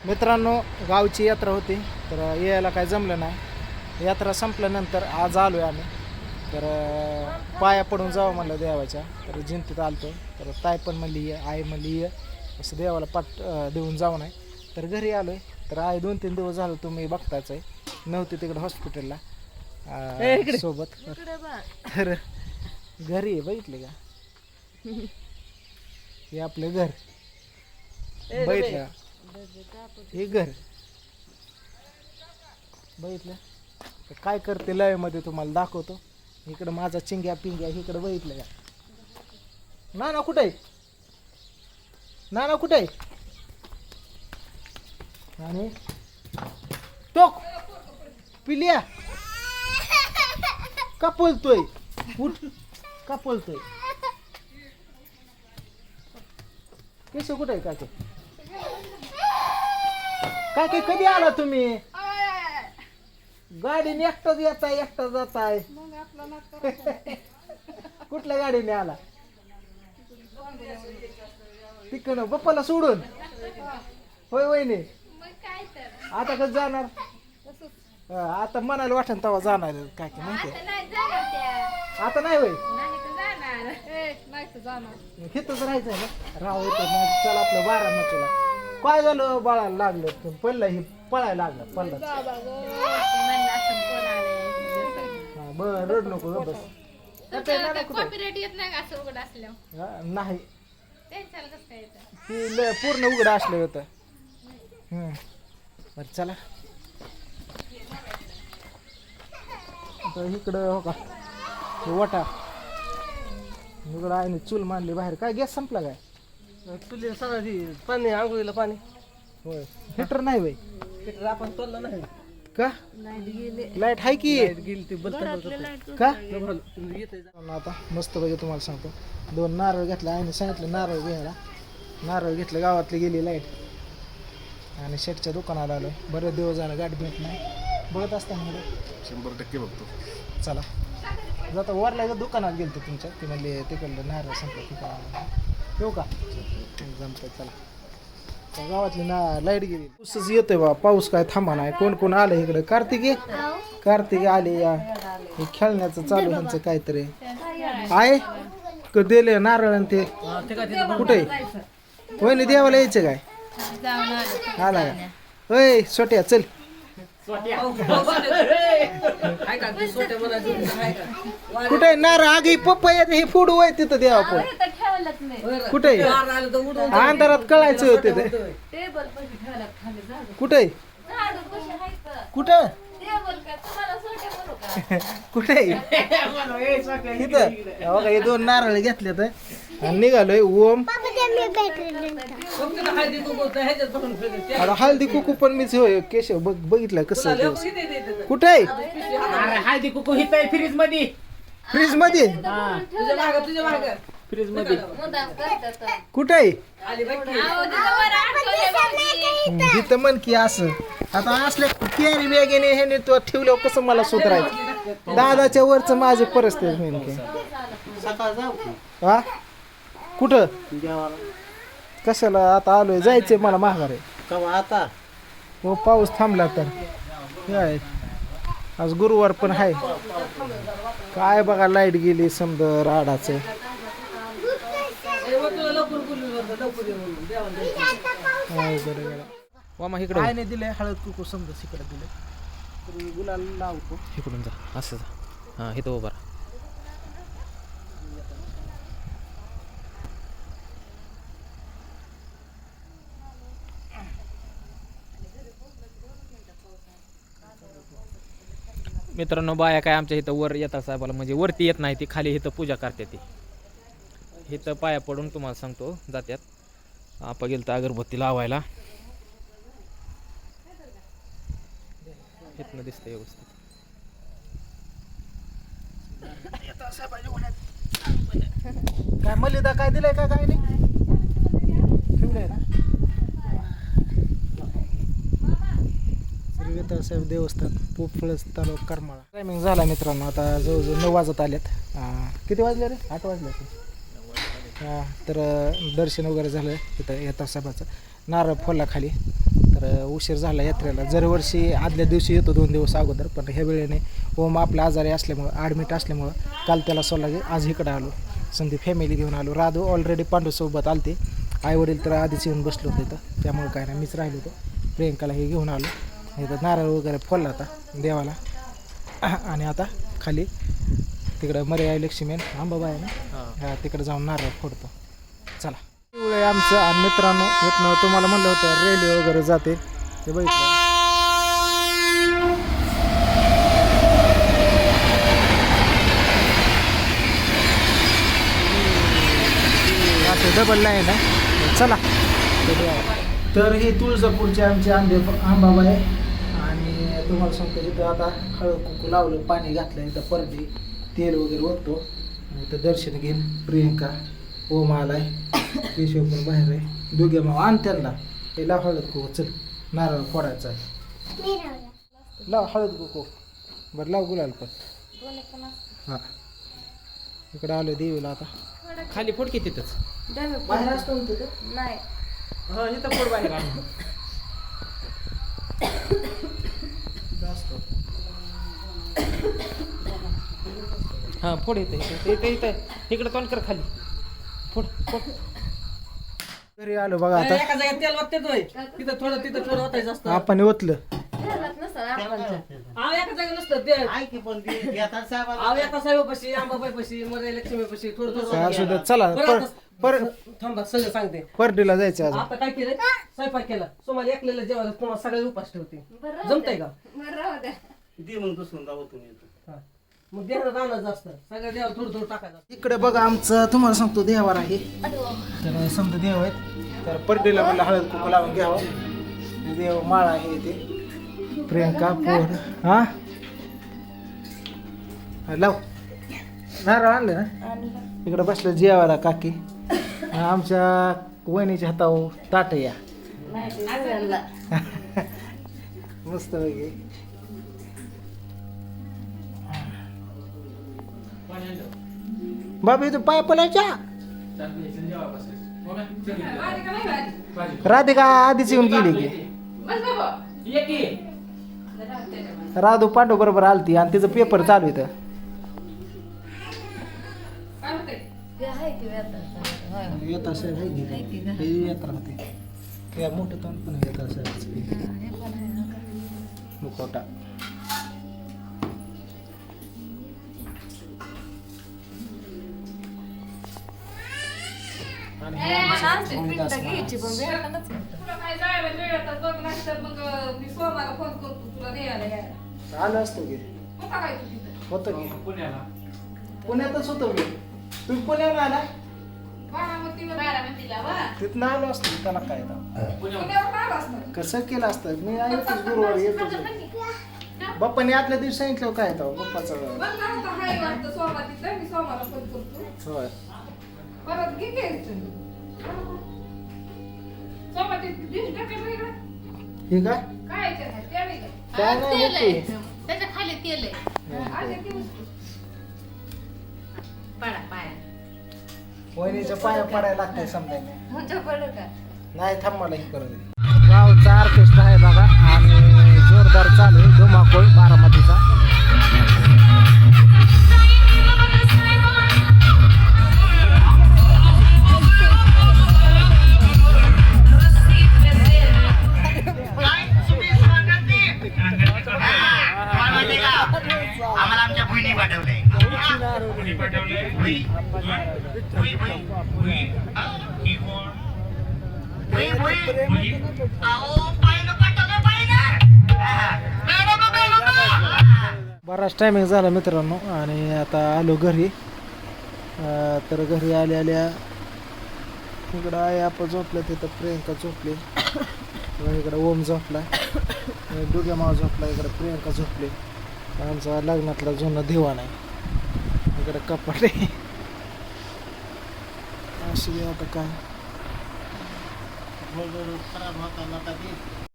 मित्रांनो, गावची यात्रा होती तर यायला काय जमलं नाही. यात्रा संपल्यानंतर आज आलो आहे आम्ही. तर पाया पडून जावं म्हणलं देवाच्या. तर जिंतीत आलतो. तर ताई पण म्हणली ये, आई म्हणली ये, असं देवाला पाठ देऊन जाऊ नाही. तर घरी आलो आहे. तर आई 2-3 दिवस झालं तुम्ही बघताच आहे, नव्हती तिकडं हॉस्पिटलला सोबत. तर घरी आहे, बघितले का हे आपलं घर, बघितलं हे घर बघितलं. तर काय करते लय मध्ये तुम्हाला दाखवतो. इकडं माझा चिंग्या पिंग्या इकडं बघितलं का. नाना कुठे आहे, नाना कुठे आहे. आणि टोक पिल्या का पळतोय, उठ का पळतोय. केस कुठे आहे काके, काके कधी आला तुम्ही. गाडीने एकटाच येताय एकटा जाताय. कुठल्या गाडीने आला, तिकडं बप्पाला सोडून. होय वहिनी, आता कसं जाणार. आता मनाला वाटण तेव्हा जाणार काय की माहिती. आता नाही होय, हिथंच राहायचंय ना. राव येतो चला आपलं बारामतीला. काय झालं बाळाला लागलं, पडलं ही पळायला लागलं पडलं. बर रड नको ग बस. नाही ती पूर्ण उघडं असलं होतं. बरं चला इकडं हो का वटा इकडं आहे. चूल मांडली बाहेर. काय गॅस संपला काय. तुला सगळं पाणी आंघोळीला पाणी. होय हिटर नाही बाई. हिटर आपण तोडलं नाही का. लाईट आहे की गेली ती बंद का. आता मस्त पाहिजे तुम्हाला सांगतो. 2 नारळ घेतला आईने सांगितलं नारळ घ्यायला. नारळ घेतलं, गावातली गेली लाईट. आणि शेटच्या दुकानात आलो. बरेच दिवस झालं गाठ भेट नाही. बघत असताना 100% बघतो. चला जाता वरल्या दुकानात गेलतो तुमच्या. ती म्हणली तिकडलं नारळ संपलं तिकडं येऊ का. जमतं चला. तर गावातली लाईट गेली. पाऊसच येतोय बा, पाऊस काय थांबा नाही. कोण कोण आलं इकडं. कार्तिक आले या. हे खेळण्याचं चालू ह्यांचं काहीतरी आहे. दिले नारळ आणि ते कुठे वहिनी देवाला यायचं काय. आला का होय सोट्या चल. कुठे नारळ आगी पप्पा येते हे फोडू आहे तिथं देवा पण. कुठे अंधारात कळायचं होते ते. कुठे कुठे कुठे इथं बघा. हे 2 नारळ घेतले तर आणि निघालोय. ओम हळदी कुकू पण मीच होय. केशव बघितलं कसं कुठे हळदी कुकू हित आहे फ्रीज मध्ये. फ्रीज मध्ये फ्रीज मध्ये कुठे इथं म्हण की असं. आता असल्या कॅरी बॅगेने हे तो ठेवल्यावर कसं मला सुधारायचं. दादाच्या वरच माझी परिस्थिती नेमकी. हा कुठं कशाला आता आलोय. जायचंय मला माघार आहे आता. हो पाऊस थांबला तर. काय आज गुरुवार पण आहे. काय बघा लाईट गेली समजा राडाचं. मामा इकडे आईने दिलंय हळद कुकू समजा इकडे दिले. तर गुलाल लावतो. इकडून जा असं जा. हां इथं उभा राहा. मित्रांनो बाया काय आमच्या इथं वर येतात साहेबाला, म्हणजे वरती येत नाही ती, खाली इथं पूजा करते ती. इथं पाया पडून तुम्हाला सांगतो जात्यात. आपण गेलं तर अगरबत्ती लावायला. इथनं दिसतंय व्यवस्थित. काय मलिदा काय दिलंय का काय नाही ठेवलंय ना. श्री वेताळसाहेब देवस्थान पोपळस तालुका करमाळा. टायमिंग झाला मित्रांनो. आता जवळजवळ 9 वाजत आलेत. किती वाजले रे. 8 वाजले. तर दर्शन वगैरे झालं तिथं येता साहेबाचं. नारळ फोडला खाली. तर उशीर झाला यात्रेला. दरवर्षी आदल्या दिवशी येतो 2 दिवस अगोदर, पण ह्या वेळेने ओम आपल्या आजारी असल्यामुळं ॲडमिट असल्यामुळं काल त्याला सोडला आज इकडं आलो. संदीप फॅमिली घेऊन आलो. राधू ऑलरेडी पांडूसोबत आलते. आईवडील तर आधीच येऊन बसलो होते इथं, त्यामुळे काय नाही मीच राहिलो होतो. प्रियंकाला हे घेऊन आलो. इथं नारळ वगैरे फोडला आता देवाला. आणि आता खाली तिकडं मर्याई लक्ष्मी आंबाबाई आहे ना, तिकडे जाऊन नारळ फोडतो. चला एवढं आमचं. आणि मित्रांनो इथनं तुम्हाला म्हणलं होतं रेल्वे वगैरे जाते ते बघितलं. असं डबल लाईन आहे. चला तर हे तुळजापूरचे आमचे आंबाबाई आहे. आणि तुम्हाला सांगतो इथं आता हळद कुंकू लावलं, पाणी घातलं, इथं परडी तेल वगैरे ओततो. इथं दर्शन घेईन. प्रियंका ओम आलाय, केशव पण बाहेर आहे. दोघे माव आण त्यांना हे लाव हळद कुंकू. चल नारळ फोडायचा आहे. लाव हळद कुंकू. बरं लाव गुलाल पण. हां इकडं आलं देवीला. आता खाली फोड की तिथंच बाहेर असतो ना तिथं. नाही हा इथं फोड बाहेर आणून. हां फोड इथं इकडं तोंड कर खाली. फोड फोड. घरी आलो बघा आता. एका जागेत तेल वाटते तिथं थोडं ओतायचं असतं. आपण ओतलं. घरात नसतं आपणच्या. आव एका जागेत नसतं ते. आव एका साहेबापाशी, आंबाबाईपाशी, मर्याई लक्ष्मीपाशी थोडं असू द्या. चला थांबा सगळं सांगते. परडीला जायचं आज. आता काय केलं, स्वयंपाक केला. तुम्हाला एकलेलं जेवायला तुम्हाला सगळे उपास ठेवते. बरं जमतंय का? बरं राहू द्या. हा. मग देवाला आणायचं असतं. सगळ्या देवाला थोडं टाकायचं असतं. इकडे बघा आमचं तुम्हाला सांगतो देवार आहे. तर समजा देव आहेत. तर परडीला म्हणलं हळद कुंकू लावून घ्यावं. देव माळा आहे ते. प्रियंका पोर हा लाव नारळ आणलं ना. इकडे बसलं जेवायला काकी. आमच्या वहिनीच्या हातावर ताट या मस्त वगैरे. बाबी तू पाय पलायच्या. राधिका आधीच येऊन गेली की. राधू पांडू बरोबर आलती आणि तिचं पेपर चालू इथं. येत असेल येत राहते. त्या मोठं तोंड पण येत असेल. मुखवटा घ्यायची पण वेळानंच तुला काय जायला वेळ तर बघ नाही तर मग मी सोमवारला फोन करतो तुला द्यायला यायला. आलं असतो की. होता काय तू तिथं? होतं की पुण्यातच होतो की. तुम्ही पुण्याला आला. बारामतीला वा. तिथनं आलो असतो त्याला काय पुण्यावर आला असतं. कसं केलं असतं. मी येतोच गुरुवारी येतोच. बाप्पाने आदल्या दिवशी सांगितलं काय तर बाप्पाचं. बघ ना होता हाय वाटतं सोमवार तिथं मी सोमवारला फोन करतो. होय परत घे घ्यायचं. सोमवार दिवशी टाकायचं इकडं. हे काय काय याच्यात आहे? ते नाही का? काय नाही तेल होती. आहे. त्याच्या खाली तेल आहे. आज एक दिवस. पडा पाया. वहिनीच्या पाया पडायला लागतंय समजायला. तुमच्या पडू का? नाही थांब मला हे करू दे. गावचा ऑर्केस्ट्रा आहे बघा आणि जोरदार चालू आहे. धुमाकूळ बारामतीचा. आम्हाला आमच्या बहिणी पाठवलंय. बराच टायमिंग झाला मित्रांनो आणि आता आलो घरी. तर घरी आल्या इकडं आहे आपण झोपलं. तिथं प्रियंका झोपली. इकडं ओम झोपला. दुग्या माव झोपला. इकडं प्रियंका झोपली. आमचा लग्नातला जुना दिवाण आहे. इकडं कपाट आहे. अशी आता काय खराब होता